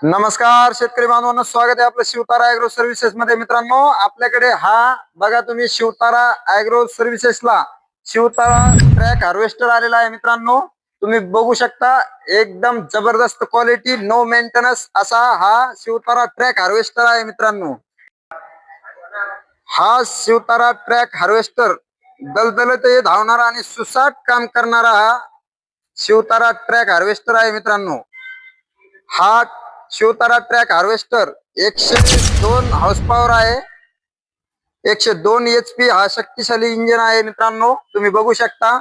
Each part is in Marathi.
नमस्कार शेतकरी बांधवांनो, स्वागत आहे आपलं शिवतारा ऍग्रो सर्व्हिसेस मध्ये. मित्रांनो, आपल्याकडे हा बघा तुम्ही Shivtare agro सर्व्हिसेसला Shivtare track harvester आलेला आहे. मित्रांनो, तुम्ही बघू शकता, एकदम जबरदस्त क्वालिटी, नो मेंटेनन्स असा हा शिवतारा ट्रॅक हार्वेस्टर आहे. मित्रांनो, हा शिवतारा ट्रॅक हार्वेस्टर दलदलत धावणारा आणि सुसाट काम करणारा हा शिवतारा ट्रॅक हार्वेस्टर आहे. मित्रांनो, हा Shivtare track harvester 102 horse power आहे. 102 HP हा शक्तिशाली इंजिन आहे. मित्रांनो, तुम्ही बघू शकता,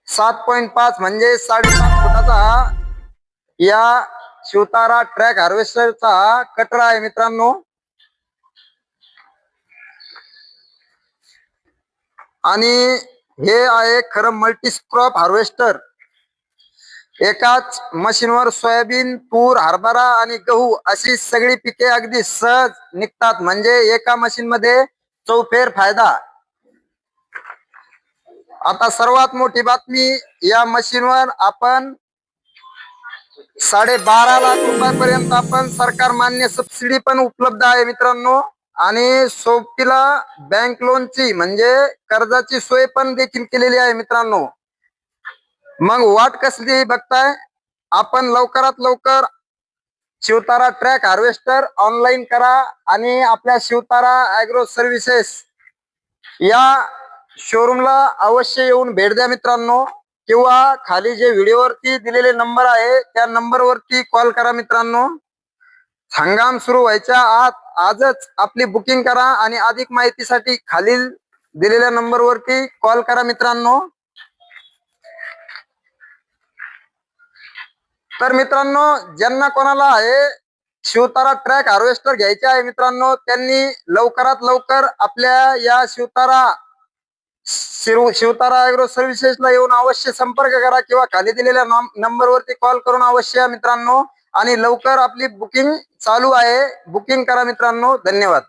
7.5 म्हणजे 7.5 फुटाचा हा या शिवतारा ट्रॅक हार्वेस्टरचा हा कटर आहे. मित्रांनो, आणि हे आहे खरं मल्टी क्रॉप हार्वेस्टर. एकाच मशीनवर सोयाबीन, तूर, हरभरा आणि गहू अशी सगळी पिके अगदी सहज निघतात. म्हणजे एका मशीन मध्ये चौफेर फायदा. आता सर्वात मोठी बातमी, या मशीनवर आपण 12.5 लाख रुपयापर्यंत आपण सरकार मान्य सबसिडी पण उपलब्ध आहे. मित्रांनो, आणि सोबतीला बँक लोनची म्हणजे कर्जाची सोय पण देखील केलेली आहे. मित्रांनो, मग वाट कसली बघताय, आपण लवकरात लवकर शिवतारा ट्रॅक हार्वेस्टर ऑनलाईन करा आणि आपल्या शिवतारा ऍग्रो सर्व्हिसेस या शोरूमला अवश्य येऊन भेट द्या. मित्रांनो, किंवा खाली जे व्हिडिओवरती दिलेले नंबर आहे त्या नंबरवरती कॉल करा. मित्रांनो, हंगाम सुरू व्हायच्या आजच आपली बुकिंग करा आणि अधिक माहितीसाठी खालील दिलेल्या नंबरवरती कॉल करा. मित्रांनो, तर मित्रांनो, ज्यांना कोणाला आहे शिवतारा ट्रॅक हार्वेस्टर घ्यायचे आहे, मित्रांनो, त्यांनी लवकरात लवकर आपल्या या शिवतारा ऍग्रो सर्व्हिसेसला येऊन अवश्य संपर्क करा किंवा खाली दिलेल्या नंबरवरती कॉल करून अवश्य मित्रांनो, आणि लवकर आपली बुकिंग चालू आहे. बुकिंग करा मित्रांनो. धन्यवाद.